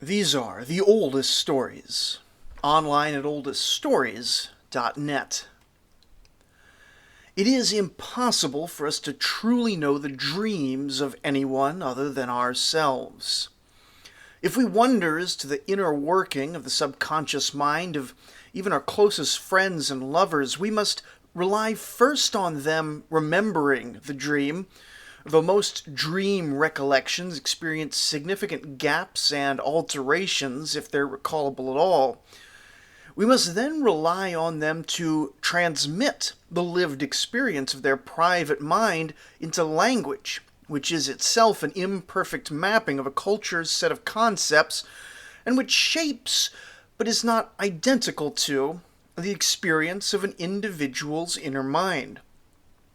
These are the oldest stories, online at oldeststories.net. It is impossible for us to truly know the dreams of anyone other than ourselves. If we wonder as to the inner working of the subconscious mind of even our closest friends and lovers, we must rely first on them remembering the dream, though most dream recollections experience significant gaps and alterations if they're recallable at all. We must then rely on them to transmit the lived experience of their private mind into language, which is itself an imperfect mapping of a culture's set of concepts, and which shapes, but is not identical to, the experience of an individual's inner mind.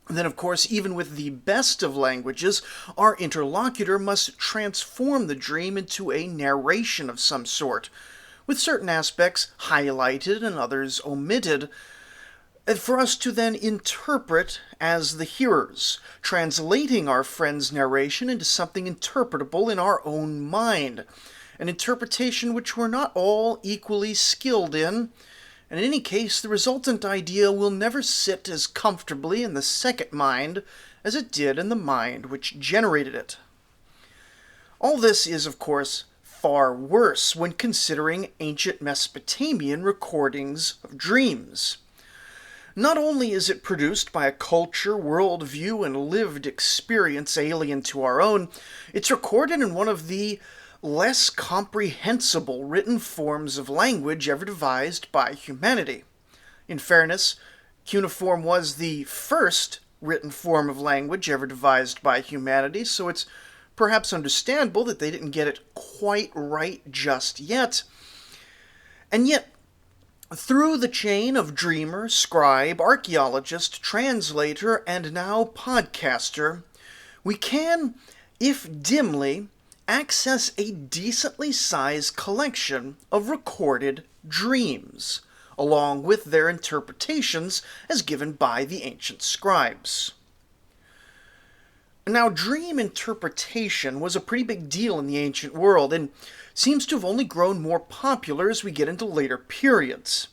Then, of course, even with the best of languages, our interlocutor must transform the dream into a narration of some sort, with certain aspects highlighted and others omitted, for us to then interpret as the hearers, translating our friend's narration into something interpretable in our own mind, an interpretation which we're not all equally skilled in. And in any case, the resultant idea will never sit as comfortably in the second mind as it did in the mind which generated it. All this is, of course, far worse when considering ancient Mesopotamian recordings of dreams. Not only is it produced by a culture, worldview, and lived experience alien to our own, it's recorded in one of the less comprehensible written forms of language ever devised by humanity. In fairness, cuneiform was the first written form of language ever devised by humanity, so it's perhaps understandable that they didn't get it quite right just yet. And yet, through the chain of dreamer, scribe, archaeologist, translator, and now podcaster, we can, if dimly, access a decently sized collection of recorded dreams, along with their interpretations as given by the ancient scribes. Now, dream interpretation was a pretty big deal in the ancient world, and seems to have only grown more popular as we get into later periods.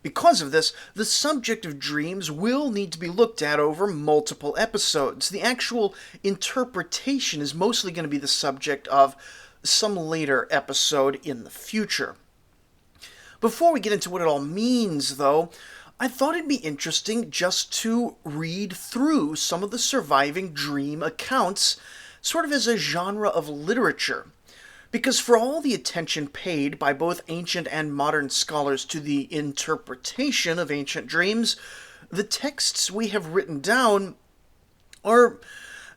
Because of this, the subject of dreams will need to be looked at over multiple episodes. The actual interpretation is mostly going to be the subject of some later episode in the future. Before we get into what it all means, though, I thought it'd be interesting just to read through some of the surviving dream accounts, sort of as a genre of literature. Because for all the attention paid by both ancient and modern scholars to the interpretation of ancient dreams, the texts we have written down are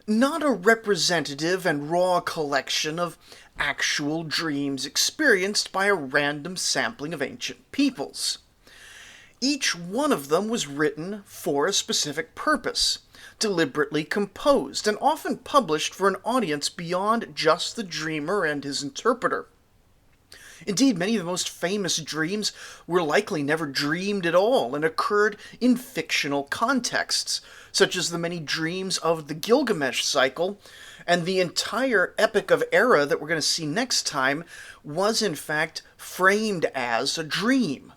not a representative and raw collection of actual dreams experienced by a random sampling of ancient peoples. Each one of them was written for a specific purpose, deliberately composed, and often published for an audience beyond just the dreamer and his interpreter. Indeed, many of the most famous dreams were likely never dreamed at all and occurred in fictional contexts, such as the many dreams of the Gilgamesh cycle, and the entire epic of Era that we're going to see next time was in fact framed as a dream.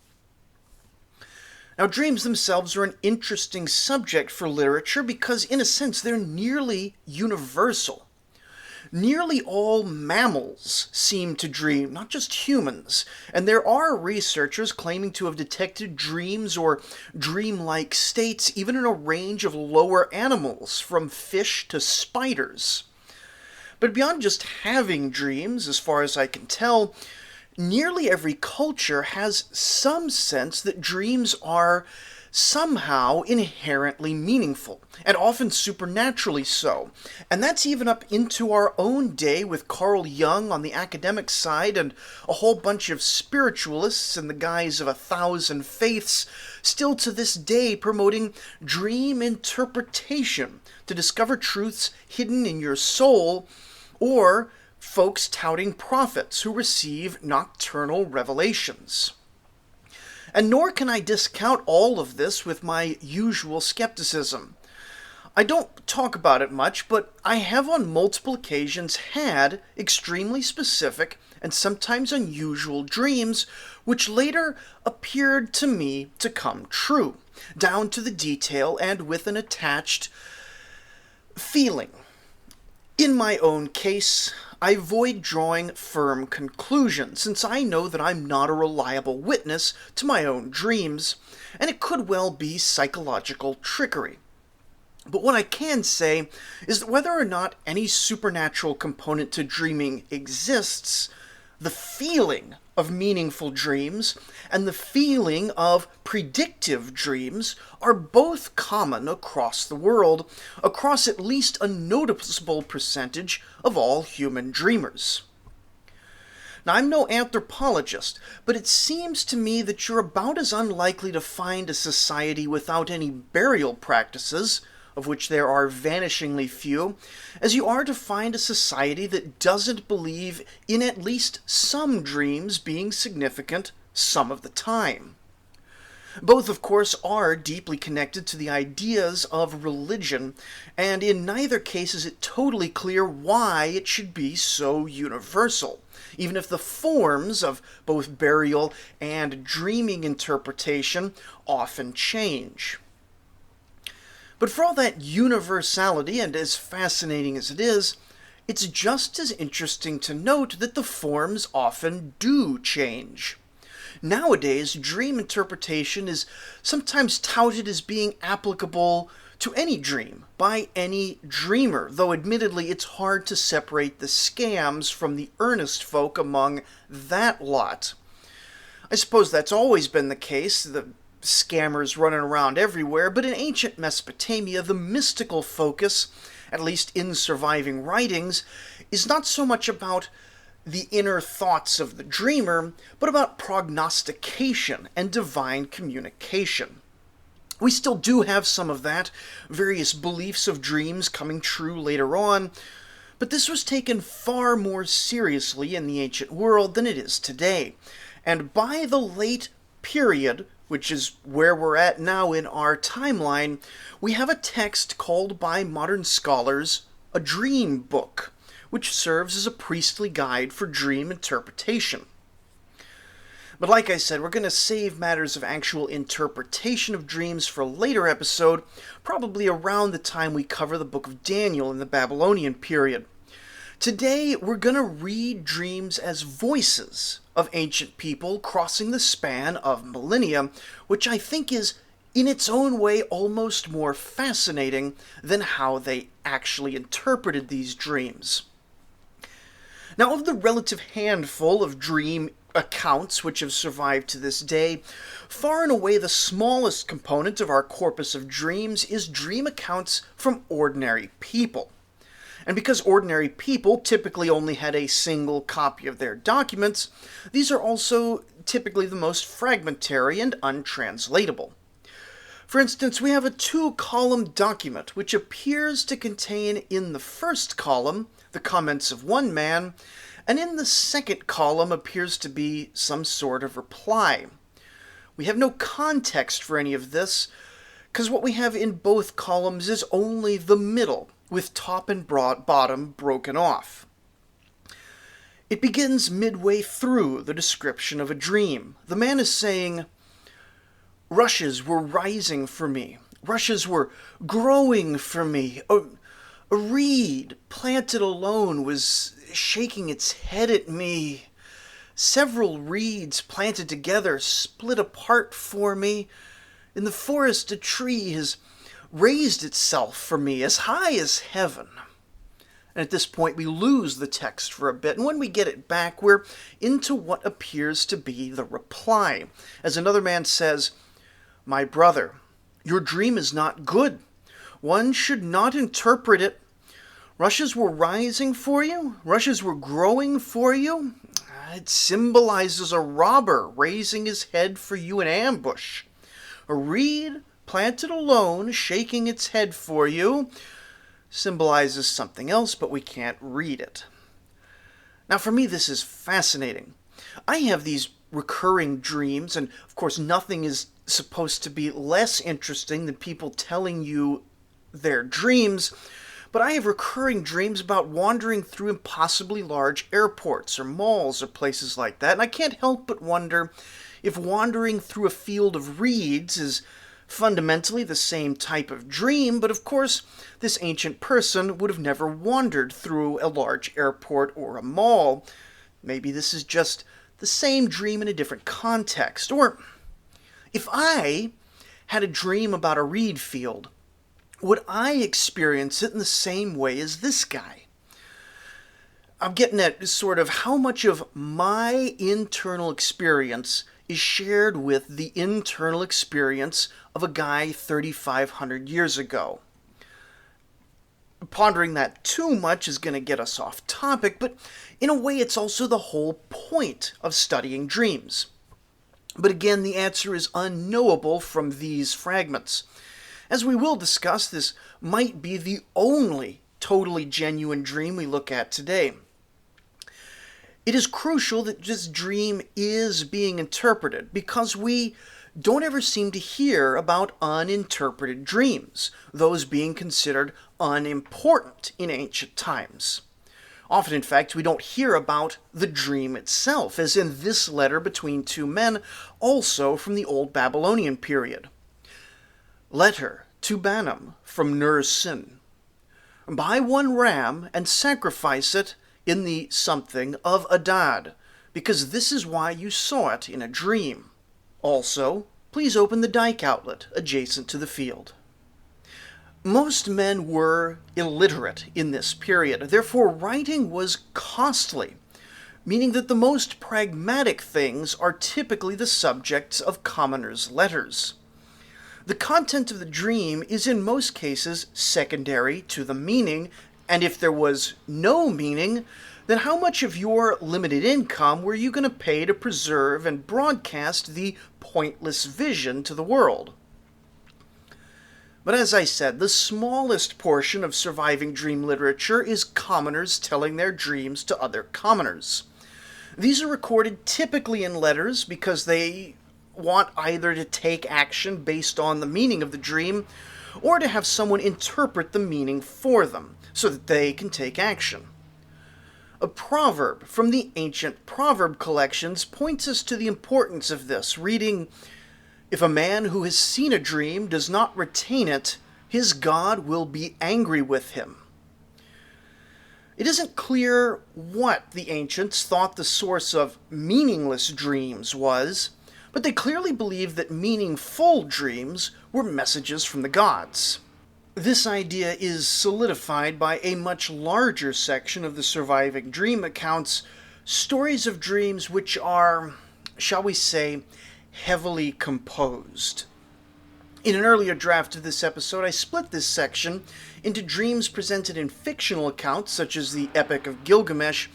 Now, dreams themselves are an interesting subject for literature because, in a sense, they're nearly universal. Nearly all mammals seem to dream, not just humans, and there are researchers claiming to have detected dreams or dreamlike states even in a range of lower animals, from fish to spiders. But beyond just having dreams, as far as I can tell, nearly every culture has some sense that dreams are somehow inherently meaningful, and often supernaturally so. And that's even up into our own day with Carl Jung on the academic side and a whole bunch of spiritualists in the guise of 1,000 faiths still to this day promoting dream interpretation to discover truths hidden in your soul, or folks touting prophets who receive nocturnal revelations. And nor can I discount all of this with my usual skepticism. I don't talk about it much, but I have on multiple occasions had extremely specific and sometimes unusual dreams, which later appeared to me to come true, down to the detail and with an attached feeling. In my own case, I avoid drawing firm conclusions, since I know that I'm not a reliable witness to my own dreams, and it could well be psychological trickery. But what I can say is that whether or not any supernatural component to dreaming exists, the feeling of meaningful dreams and the feeling of predictive dreams are both common across the world, across at least a noticeable percentage of all human dreamers. Now, I'm no anthropologist, but it seems to me that you're about as unlikely to find a society without any burial practices, of which there are vanishingly few, as you are to find a society that doesn't believe in at least some dreams being significant some of the time. Both, of course, are deeply connected to the ideas of religion, and in neither case is it totally clear why it should be so universal, even if the forms of both burial and dreaming interpretation often change. But for all that universality, and as fascinating as it is, it's just as interesting to note that the forms often do change. Nowadays, dream interpretation is sometimes touted as being applicable to any dream by any dreamer, though admittedly it's hard to separate the scams from the earnest folk among that lot. I suppose that's always been the case, the scammers running around everywhere, but in ancient Mesopotamia, the mystical focus, at least in surviving writings, is not so much about the inner thoughts of the dreamer, but about prognostication and divine communication. We still do have some of that, various beliefs of dreams coming true later on, but this was taken far more seriously in the ancient world than it is today. And by the late period, which is where we're at now in our timeline, we have a text called by modern scholars a dream book, which serves as a priestly guide for dream interpretation. But like I said, we're going to save matters of actual interpretation of dreams for a later episode, probably around the time we cover the book of Daniel in the Babylonian period. Today, we're going to read dreams as voices of ancient people crossing the span of millennia, which I think is, in its own way, almost more fascinating than how they actually interpreted these dreams. Now, of the relative handful of dream accounts which have survived to this day, far and away the smallest component of our corpus of dreams is dream accounts from ordinary people. And because ordinary people typically only had a single copy of their documents, these are also typically the most fragmentary and untranslatable. For instance, we have a 2-column document which appears to contain in the first column the comments of one man, and in the second column appears to be some sort of reply. We have no context for any of this, because what we have in both columns is only the middle, with top and bottom broken off. It begins midway through the description of a dream. The man is saying, "Rushes were rising for me. Rushes were growing for me. A reed planted alone was shaking its head at me. Several reeds planted together split apart for me. In the forest a tree has raised itself for me as high as heaven." And at this point we lose the text for a bit, and when we get it back we're into what appears to be the reply, as another man says, "My brother, your dream is not good. One should not interpret it. Rushes were rising for you? Rushes were growing for you? It symbolizes a robber raising his head for you in ambush. A reed planted alone, shaking its head for you, symbolizes something else, but we can't read it." Now, for me, this is fascinating. I have these recurring dreams, and of course, nothing is supposed to be less interesting than people telling you their dreams, but I have recurring dreams about wandering through impossibly large airports or malls or places like that, and I can't help but wonder if wandering through a field of reeds is fundamentally the same type of dream, but of course, this ancient person would have never wandered through a large airport or a mall. Maybe this is just the same dream in a different context. Or if I had a dream about a reed field, would I experience it in the same way as this guy? I'm getting at sort of how much of my internal experience is shared with the internal experience of a guy 3,500 years ago. Pondering that too much is going to get us off topic, but in a way it's also the whole point of studying dreams. But again, the answer is unknowable from these fragments. As we will discuss, this might be the only totally genuine dream we look at today. It is crucial that this dream is being interpreted because we don't ever seem to hear about uninterpreted dreams, those being considered unimportant in ancient times. Often, in fact, we don't hear about the dream itself, as in this letter between two men, also from the Old Babylonian period. Letter to Balaam from Ner-Sin. Buy one ram and sacrifice it in the something of Adad, because this is why you saw it in a dream. Also, please open the dike outlet adjacent to the field. Most men were illiterate in this period, therefore writing was costly, meaning that the most pragmatic things are typically the subjects of commoners' letters. The content of the dream is in most cases secondary to the meaning, and if there was no meaning, then how much of your limited income were you going to pay to preserve and broadcast the pointless vision to the world? But as I said, the smallest portion of surviving dream literature is commoners telling their dreams to other commoners. These are recorded typically in letters because they want either to take action based on the meaning of the dream or to have someone interpret the meaning for them so that they can take action. A proverb from the ancient proverb collections points us to the importance of this, reading, "If a man who has seen a dream does not retain it, his God will be angry with him." It isn't clear what the ancients thought the source of meaningless dreams was, but they clearly believed that meaningful dreams were messages from the gods. This idea is solidified by a much larger section of the surviving dream accounts, stories of dreams which are, shall we say, heavily composed. In an earlier draft of this episode, I split this section into dreams presented in fictional accounts, such as the Epic of Gilgamesh,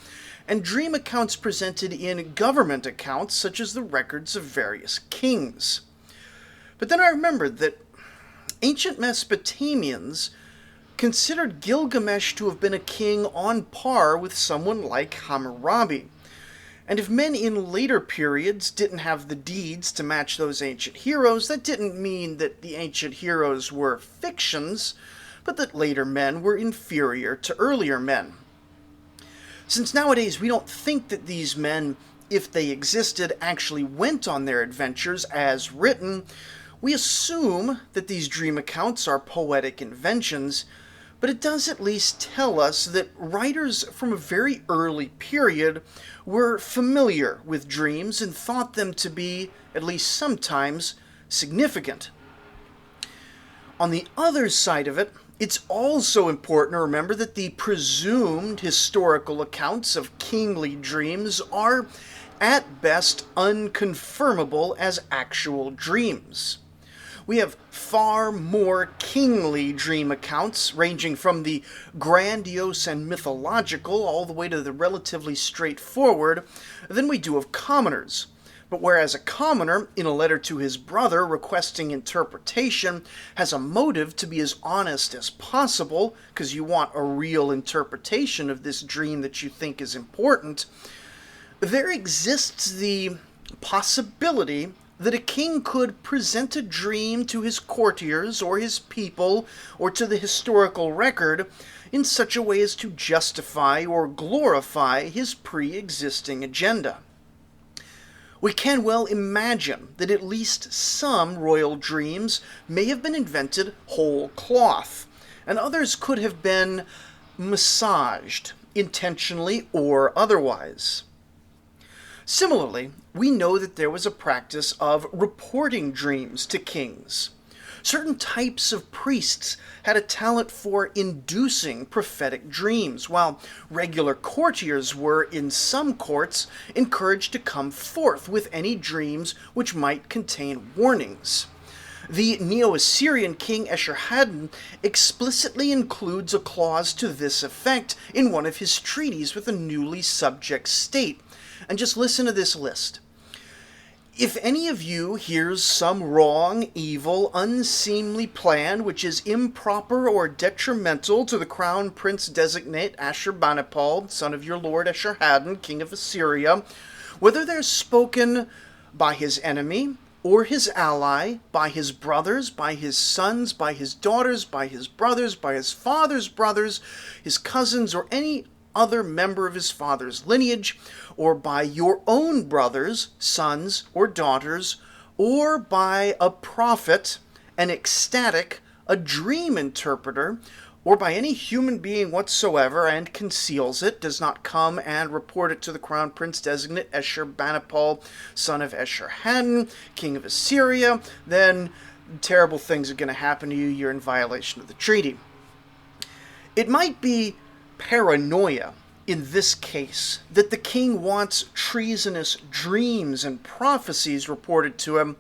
and dream accounts presented in government accounts, such as the records of various kings. But then I remembered that ancient Mesopotamians considered Gilgamesh to have been a king on par with someone like Hammurabi. And if men in later periods didn't have the deeds to match those ancient heroes, that didn't mean that the ancient heroes were fictions, but that later men were inferior to earlier men. Since nowadays we don't think that these men, if they existed, actually went on their adventures as written, we assume that these dream accounts are poetic inventions, but it does at least tell us that writers from a very early period were familiar with dreams and thought them to be, at least sometimes, significant. On the other side of it, it's also important to remember that the presumed historical accounts of kingly dreams are, at best, unconfirmable as actual dreams. We have far more kingly dream accounts, ranging from the grandiose and mythological all the way to the relatively straightforward, than we do of commoners. But whereas a commoner, in a letter to his brother requesting interpretation, has a motive to be as honest as possible, because you want a real interpretation of this dream that you think is important, there exists the possibility that a king could present a dream to his courtiers or his people or to the historical record in such a way as to justify or glorify his pre-existing agenda. We can well imagine that at least some royal dreams may have been invented whole cloth, and others could have been massaged, intentionally or otherwise. Similarly, we know that there was a practice of reporting dreams to kings. Certain types of priests had a talent for inducing prophetic dreams, while regular courtiers were, in some courts, encouraged to come forth with any dreams which might contain warnings. The Neo-Assyrian king Esarhaddon explicitly includes a clause to this effect in one of his treaties with a newly subject state. And just listen to this list. If any of you hears some wrong, evil, unseemly plan which is improper or detrimental to the crown prince designate Ashurbanipal, son of your lord Esarhaddon, king of Assyria, whether they're spoken by his enemy or his ally, by his brothers, by his sons, by his daughters, by his brothers, by his father's brothers, his cousins, or any other member of his father's lineage, or by your own brothers, sons, or daughters, or by a prophet, an ecstatic, a dream interpreter, or by any human being whatsoever, and conceals it, does not come and report it to the crown prince designate Ashurbanipal, son of Esarhaddon, king of Assyria, then terrible things are going to happen to you. You're in violation of the treaty. It might be paranoia in this case that the king wants treasonous dreams and prophecies reported to him,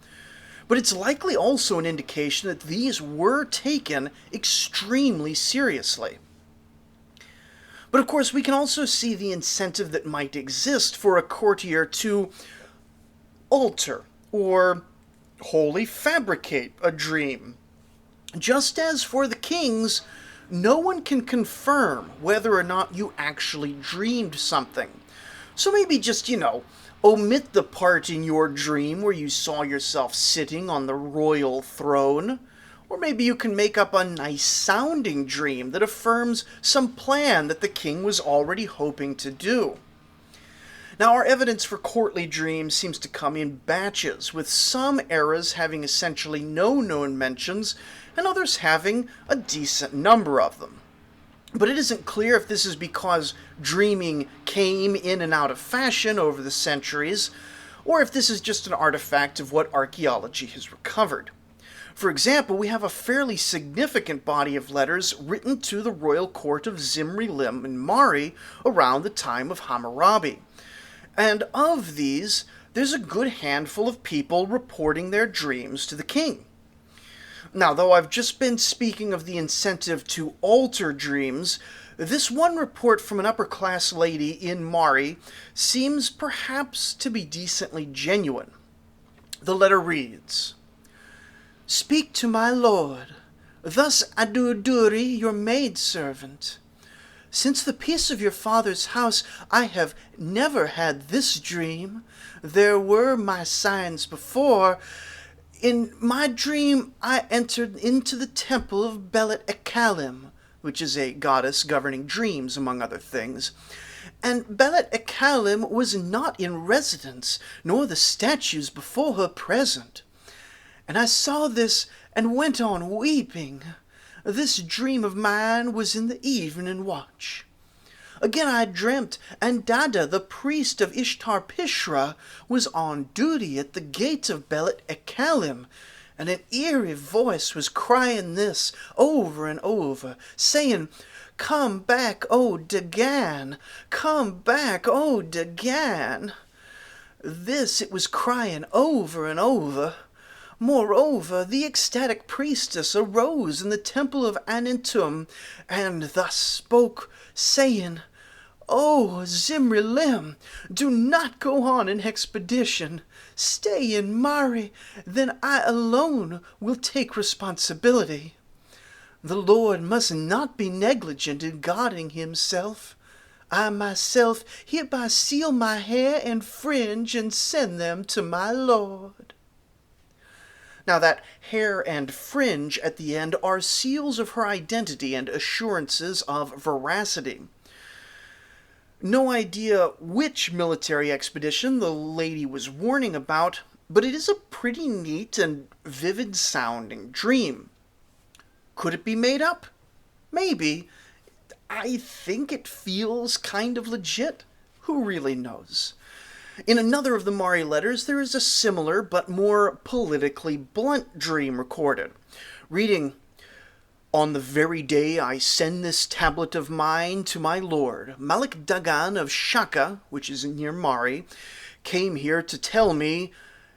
but it's likely also an indication that these were taken extremely seriously. But of course, we can also see the incentive that might exist for a courtier to alter or wholly fabricate a dream. Just as for the kings, no one can confirm whether or not you actually dreamed something. So maybe just, omit the part in your dream where you saw yourself sitting on the royal throne. Or maybe you can make up a nice-sounding dream that affirms some plan that the king was already hoping to do. Now, our evidence for courtly dreams seems to come in batches, with some eras having essentially no known mentions, and others having a decent number of them. But it isn't clear if this is because dreaming came in and out of fashion over the centuries, or if this is just an artifact of what archaeology has recovered. For example, we have a fairly significant body of letters written to the royal court of Zimri-Lim and Mari around the time of Hammurabi. And of these, there's a good handful of people reporting their dreams to the king. Now, though I've just been speaking of the incentive to alter dreams, this one report from an upper-class lady in Mari seems perhaps to be decently genuine. The letter reads, "Speak to my lord, thus Aduduri, your maidservant. Since the peace of your father's house, I have never had this dream. There were my signs before. In my dream, I entered into the temple of Belet Ekalim, which is a goddess governing dreams, among other things. And Belet Ekalim was not in residence, nor the statues before her present. And I saw this and went on weeping. This dream of mine was in the evening watch. Again I dreamt, and Dada, the priest of Ishtar-Pishra, was on duty at the gate of Belet Ekalim, and an eerie voice was crying this over and over, saying, 'Come back, O Dagan! Come back, O Dagan!' This it was crying over and over. Moreover, the ecstatic priestess arose in the temple of Anintum, and thus spoke, saying, 'O Zimri-Lim, do not go on an expedition. Stay in Mari, then I alone will take responsibility. The Lord must not be negligent in guarding himself. I myself hereby seal my hair and fringe and send them to my lord.'" Now, that hair and fringe at the end are seals of her identity and assurances of veracity. No idea which military expedition the lady was warning about, but it is a pretty neat and vivid sounding dream. Could it be made up? Maybe. I think it feels kind of legit. Who really knows? In another of the Mari letters, there is a similar but more politically blunt dream recorded. Reading, "On the very day I send this tablet of mine to my lord, Malik Dagan of Shaka, which is near Mari, came here to tell me,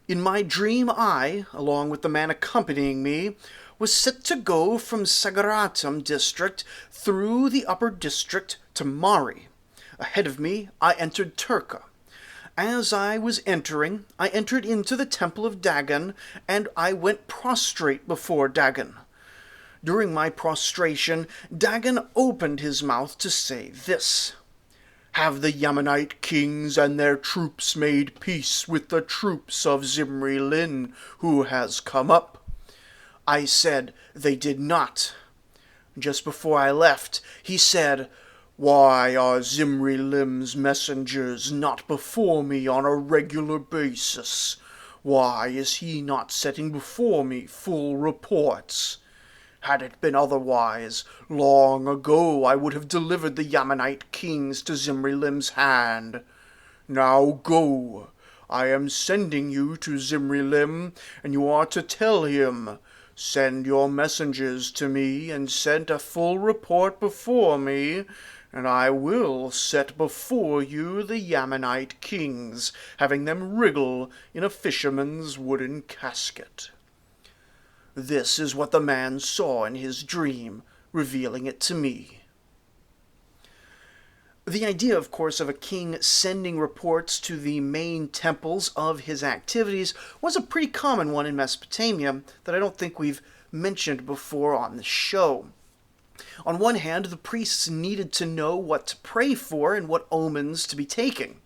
in my dream I, along with the man accompanying me, was set to go from Sagaratam district through the upper district to Mari. Ahead of me I entered Turka. As I was entering, I entered into the temple of Dagan, and I went prostrate before Dagan. During my prostration, Dagan opened his mouth to say this: 'Have the Yemenite kings and their troops made peace with the troops of Zimri Lin, who has come up?' I said they did not. Just before I left, he said, 'Why are Zimri Lim's messengers not before me on a regular basis? Why is he not setting before me full reports? Had it been otherwise, long ago I would have delivered the Yemenite kings to Zimri Lim's hand. Now go. I am sending you to Zimri Lim, and you are to tell him, send your messengers to me, and send a full report before me, and I will set before you the Yemenite kings, having them wriggle in a fisherman's wooden casket.' This is what the man saw in his dream, revealing it to me." The idea, of course, of a king sending reports to the main temples of his activities was a pretty common one in Mesopotamia that I don't think we've mentioned before on the show. On one hand, the priests needed to know what to pray for and what omens to be taking.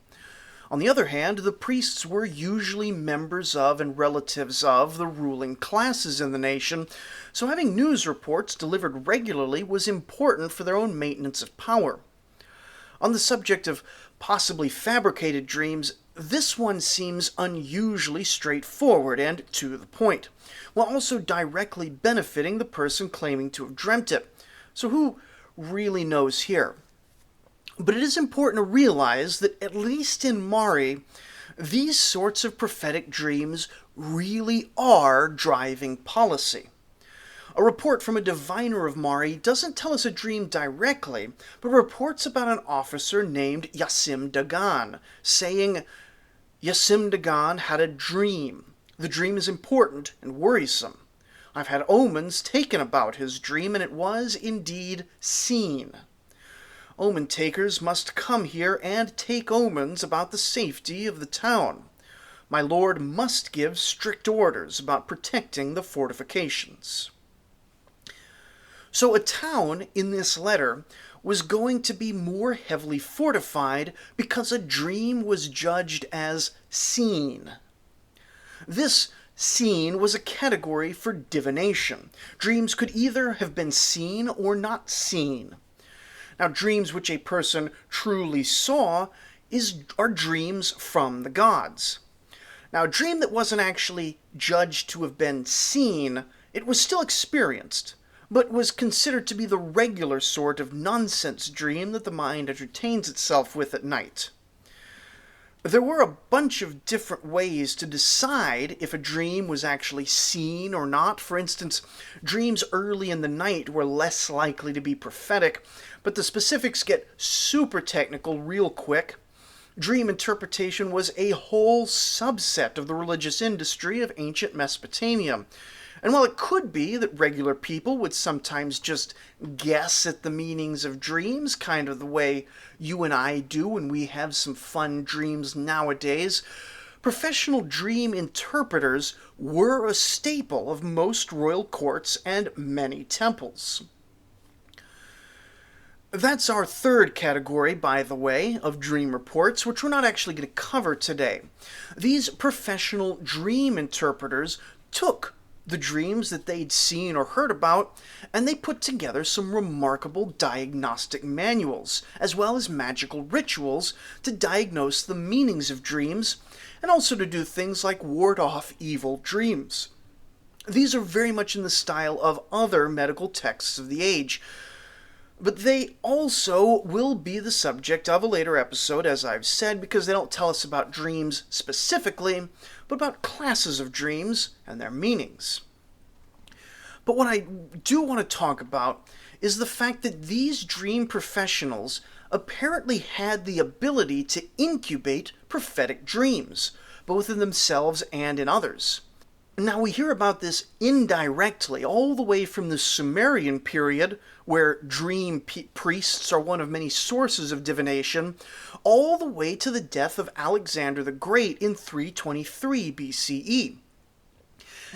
On the other hand, the priests were usually members of and relatives of the ruling classes in the nation, so having news reports delivered regularly was important for their own maintenance of power. On the subject of possibly fabricated dreams, this one seems unusually straightforward and to the point, while also directly benefiting the person claiming to have dreamt it. So who really knows here? But it is important to realize that, at least in Mari, these sorts of prophetic dreams really are driving policy. A report from a diviner of Mari doesn't tell us a dream directly, but reports about an officer named Yasim Dagan, saying, "Yasim Dagan had a dream. The dream is important and worrisome. I've had omens taken about his dream, and it was indeed seen. Omen takers must come here and take omens about the safety of the town. My lord must give strict orders about protecting the fortifications." So a town in this letter was going to be more heavily fortified because a dream was judged as seen. This seen was a category for divination. Dreams could either have been seen or not seen. Now, dreams which a person truly saw are dreams from the gods. Now, a dream that wasn't actually judged to have been seen, it was still experienced, but was considered to be the regular sort of nonsense dream that the mind entertains itself with at night. There were a bunch of different ways to decide if a dream was actually seen or not. For instance, dreams early in the night were less likely to be prophetic, but the specifics get super technical real quick. Dream interpretation was a whole subset of the religious industry of ancient Mesopotamia. And while it could be that regular people would sometimes just guess at the meanings of dreams, kind of the way you and I do when we have some fun dreams nowadays, professional dream interpreters were a staple of most royal courts and many temples. That's our third category, by the way, of dream reports, which we're not actually going to cover today. These professional dream interpreters took the dreams that they'd seen or heard about, and they put together some remarkable diagnostic manuals, as well as magical rituals to diagnose the meanings of dreams, and also to do things like ward off evil dreams. These are very much in the style of other medical texts of the age, but they also will be the subject of a later episode, as I've said, because they don't tell us about dreams specifically, but about classes of dreams and their meanings. But what I do want to talk about is the fact that these dream professionals apparently had the ability to incubate prophetic dreams, both in themselves and in others. Now, we hear about this indirectly all the way from the Sumerian period, where dream priests are one of many sources of divination, all the way to the death of Alexander the Great in 323 BCE.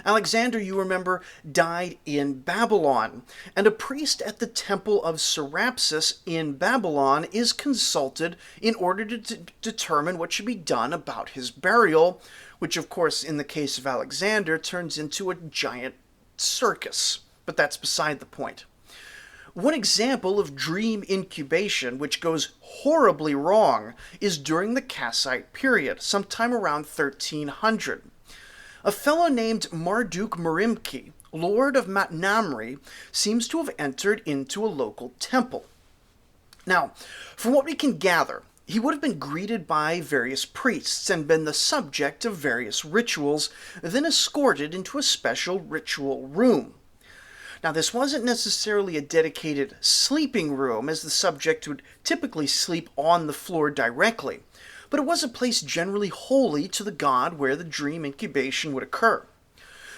Alexander, you remember, died in Babylon, and a priest at the temple of Serapis in Babylon is consulted in order to determine what should be done about his burial, which, of course, in the case of Alexander, turns into a giant circus. But that's beside the point. One example of dream incubation, which goes horribly wrong, is during the Kassite period, sometime around 1300. A fellow named Marduk Merimki, lord of Matnamri, seems to have entered into a local temple. Now, from what we can gather, he would have been greeted by various priests and been the subject of various rituals, then escorted into a special ritual room. Now, this wasn't necessarily a dedicated sleeping room, as the subject would typically sleep on the floor directly, but it was a place generally holy to the god where the dream incubation would occur.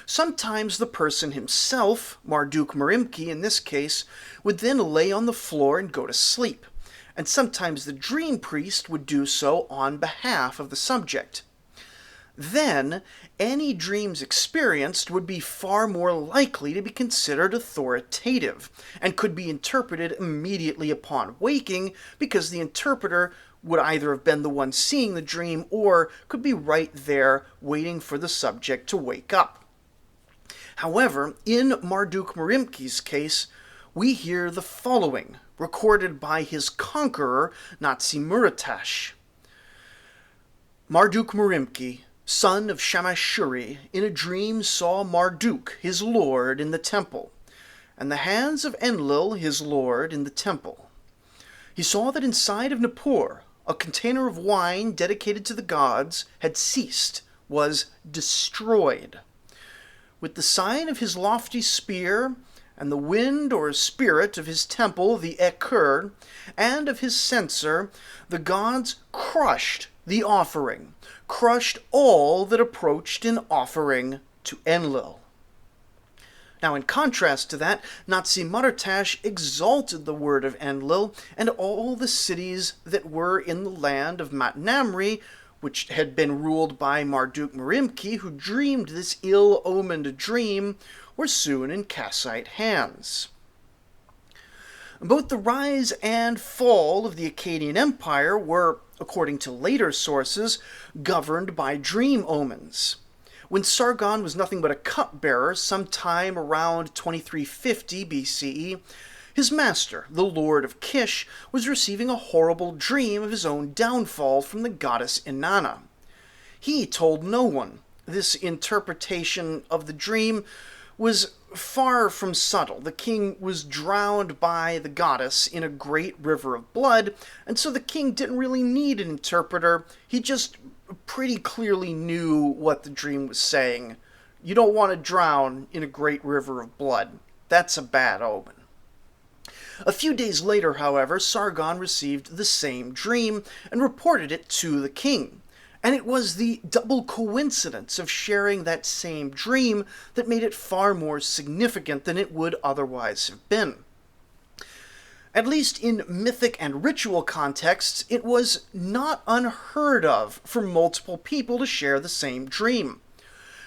Sometimes the person himself, Marduk Merimki in this case, would then lay on the floor and go to sleep, and sometimes the dream priest would do so on behalf of the subject. Then, any dreams experienced would be far more likely to be considered authoritative, and could be interpreted immediately upon waking, because the interpreter would either have been the one seeing the dream, or could be right there waiting for the subject to wake up. However, in Marduk Merimki's case, we hear the following, recorded by his conqueror, Natsi-Muratash. Marduk Merimki, son of Shamash-shuri, in a dream saw Marduk, his lord, in the temple, and the hands of Enlil, his lord, in the temple. He saw that inside of Nippur, a container of wine dedicated to the gods had ceased, was destroyed. With the sign of his lofty spear, and the wind or spirit of his temple, the Ekur, and of his censer, the gods crushed the offering, crushed all that approached in offering to Enlil. Now, in contrast to that, Natsi-Muratash exalted the word of Enlil, and all the cities that were in the land of Matnamri, which had been ruled by Marduk Merimki, who dreamed this ill-omened dream, were soon in Kassite hands. Both the rise and fall of the Akkadian Empire were, according to later sources, governed by dream omens. When Sargon was nothing but a cupbearer sometime around 2350 BCE, his master, the Lord of Kish, was receiving a horrible dream of his own downfall from the goddess Inanna. He told no one. This interpretation of the dream was far from subtle. The king was drowned by the goddess in a great river of blood, and so the king didn't really need an interpreter. He just pretty clearly knew what the dream was saying. You don't want to drown in a great river of blood. That's a bad omen. A few days later, however, Sargon received the same dream and reported it to the king. And it was the double coincidence of sharing that same dream that made it far more significant than it would otherwise have been. At least in mythic and ritual contexts, it was not unheard of for multiple people to share the same dream.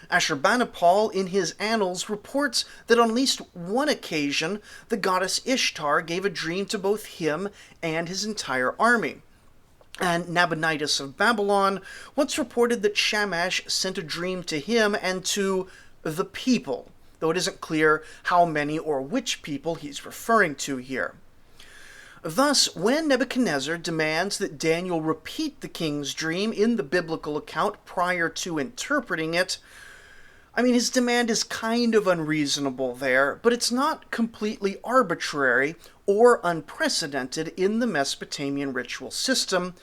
Ashurbanipal, in his annals, reports that on at least one occasion, the goddess Ishtar gave a dream to both him and his entire army. And Nabonidus of Babylon once reported that Shamash sent a dream to him and to the people, though it isn't clear how many or which people he's referring to here. Thus, when Nebuchadnezzar demands that Daniel repeat the king's dream in the biblical account prior to interpreting it, his demand is kind of unreasonable there, but it's not completely arbitrary or unprecedented in the Mesopotamian ritual system.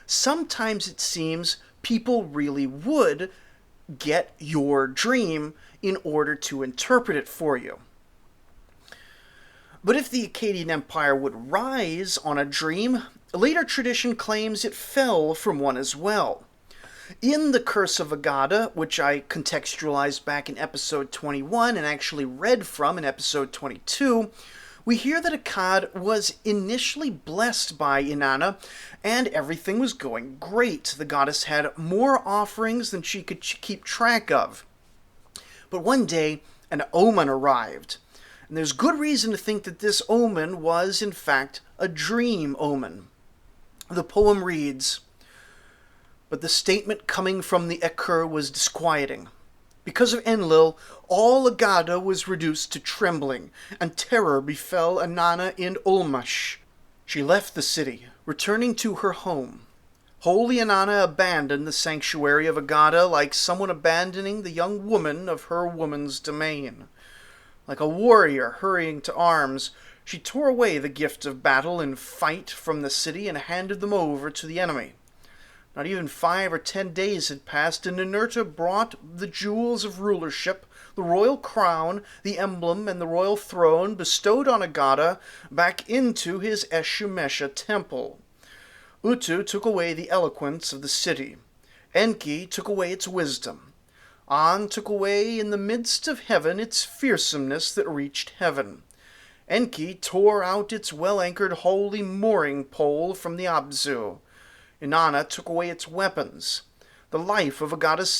Sometimes it seems people really would get your dream in order to interpret it for you. But if the Akkadian Empire would rise on a dream, later tradition claims it fell from one as well. In the Curse of Agada, which I contextualized back in episode 21 and actually read from in episode 22, we hear that Akkad was initially blessed by Inanna, and everything was going great. The goddess had more offerings than she could keep track of. But one day, an omen arrived, and there's good reason to think that this omen was, in fact, a dream omen. The poem reads, "But the statement coming from the Ekur was disquieting. Because of Enlil, all Agada was reduced to trembling, and terror befell Inanna in Ulmash. She left the city, returning to her home. Holy Inanna abandoned the sanctuary of Agada like someone abandoning the young woman of her woman's domain. Like a warrior hurrying to arms, she tore away the gift of battle and fight from the city and handed them over to the enemy. Not even 5 or 10 days had passed, and Ninurta brought the jewels of rulership, the royal crown, the emblem, and the royal throne bestowed on Agada back into his Eshumesha temple. Utu took away the eloquence of the city. Enki took away its wisdom. An took away in the midst of heaven its fearsomeness that reached heaven. Enki tore out its well-anchored holy mooring pole from the Abzu. Inanna took away its weapons. The life of Agada's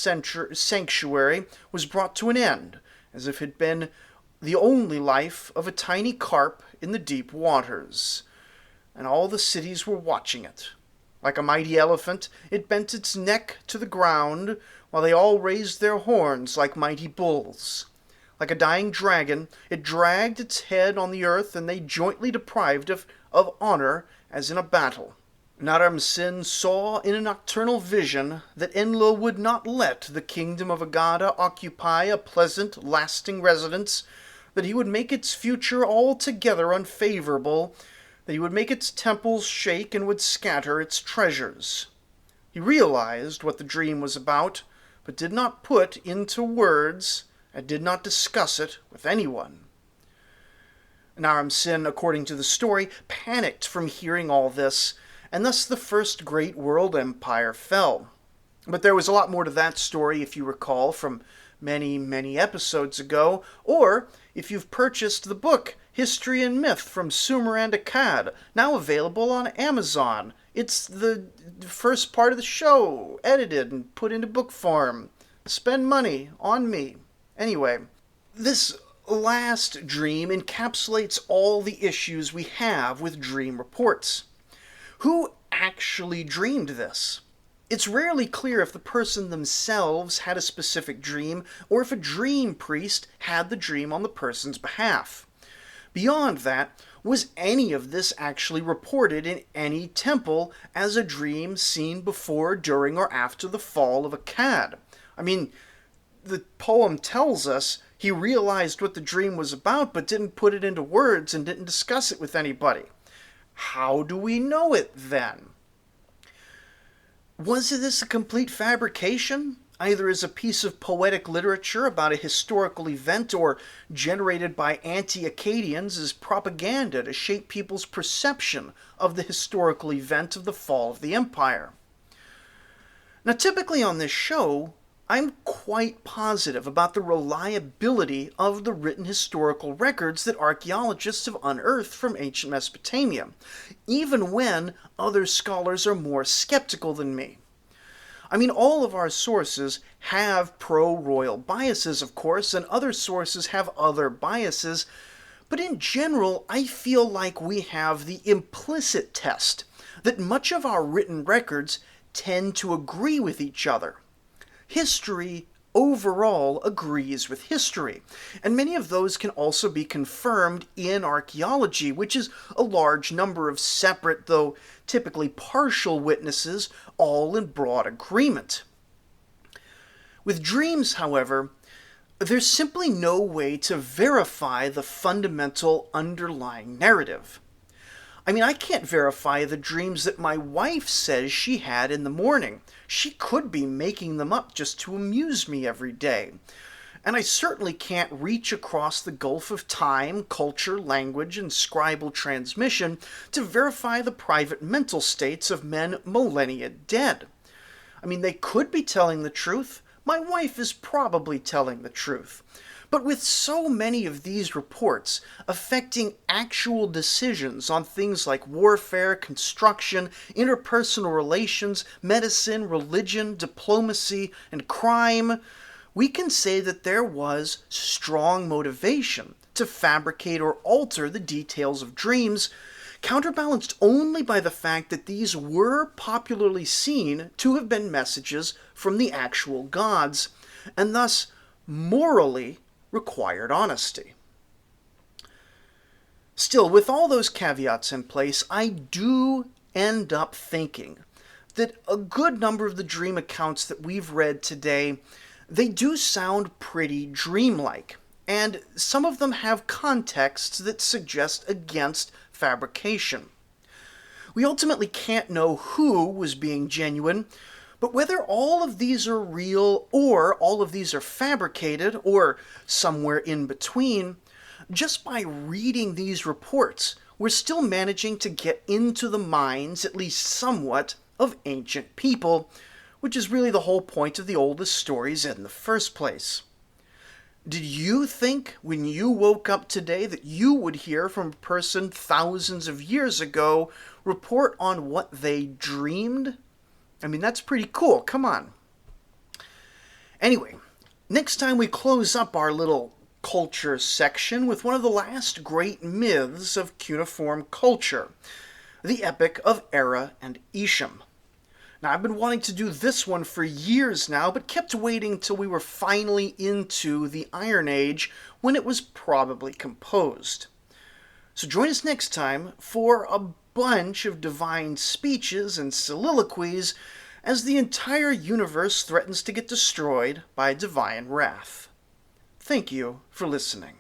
sanctuary was brought to an end, as if it had been the only life of a tiny carp in the deep waters. And all the cities were watching it. Like a mighty elephant, it bent its neck to the ground, while they all raised their horns like mighty bulls. Like a dying dragon, it dragged its head on the earth, and they jointly deprived of honor as in a battle. Naram-Sin saw in a nocturnal vision that Enlil would not let the kingdom of Agada occupy a pleasant, lasting residence, that he would make its future altogether unfavorable, that he would make its temples shake and would scatter its treasures. He realized what the dream was about, but did not put into words and did not discuss it with anyone. Naram-Sin, according to the story, panicked from hearing all this, and thus the first great world empire fell. But there was a lot more to that story, if you recall, from many, many episodes ago, or if you've purchased the book History and Myth from Sumer and Akkad, now available on Amazon. It's the first part of the show, edited and put into book form. Spend money on me. Anyway, this last dream encapsulates all the issues we have with dream reports. Who actually dreamed this? It's rarely clear if the person themselves had a specific dream or if a dream priest had the dream on the person's behalf. Beyond that, was any of this actually reported in any temple as a dream seen before, during, or after the fall of Akkad? The poem tells us he realized what the dream was about but didn't put it into words and didn't discuss it with anybody. How do we know it then? Was this a complete fabrication, either as a piece of poetic literature about a historical event or generated by anti-Akkadians as propaganda to shape people's perception of the historical event of the fall of the empire? Now, typically on this show, I'm quite positive about the reliability of the written historical records that archaeologists have unearthed from ancient Mesopotamia, even when other scholars are more skeptical than me. All of our sources have pro-royal biases, of course, and other sources have other biases, but in general, I feel like we have the implicit test that much of our written records tend to agree with each other. History overall agrees with history, and many of those can also be confirmed in archaeology, which is a large number of separate, though typically partial witnesses, all in broad agreement. With dreams, however, there's simply no way to verify the fundamental underlying narrative. I mean, I can't verify the dreams that my wife says she had in the morning. She could be making them up just to amuse me every day. And I certainly can't reach across the gulf of time, culture, language, and scribal transmission to verify the private mental states of men millennia dead. I mean, they could be telling the truth. My wife is probably telling the truth. But with so many of these reports affecting actual decisions on things like warfare, construction, interpersonal relations, medicine, religion, diplomacy, and crime, we can say that there was strong motivation to fabricate or alter the details of dreams, counterbalanced only by the fact that these were popularly seen to have been messages from the actual gods, and thus morally required honesty. Still, with all those caveats in place, I do end up thinking that a good number of the dream accounts that we've read today, they do sound pretty dreamlike, and some of them have contexts that suggest against fabrication. We ultimately can't know who was being genuine, but whether all of these are real or all of these are fabricated or somewhere in between, just by reading these reports, we're still managing to get into the minds, at least somewhat, of ancient people, which is really the whole point of the oldest stories in the first place. Did you think when you woke up today that you would hear from a person thousands of years ago report on what they dreamed? I mean, that's pretty cool. Come on. Anyway, next time we close up our little culture section with one of the last great myths of cuneiform culture, the Epic of Era and Isham. Now, I've been wanting to do this one for years now, but kept waiting till we were finally into the Iron Age when it was probably composed. So join us next time for a bunch of divine speeches and soliloquies as the entire universe threatens to get destroyed by divine wrath. Thank you for listening.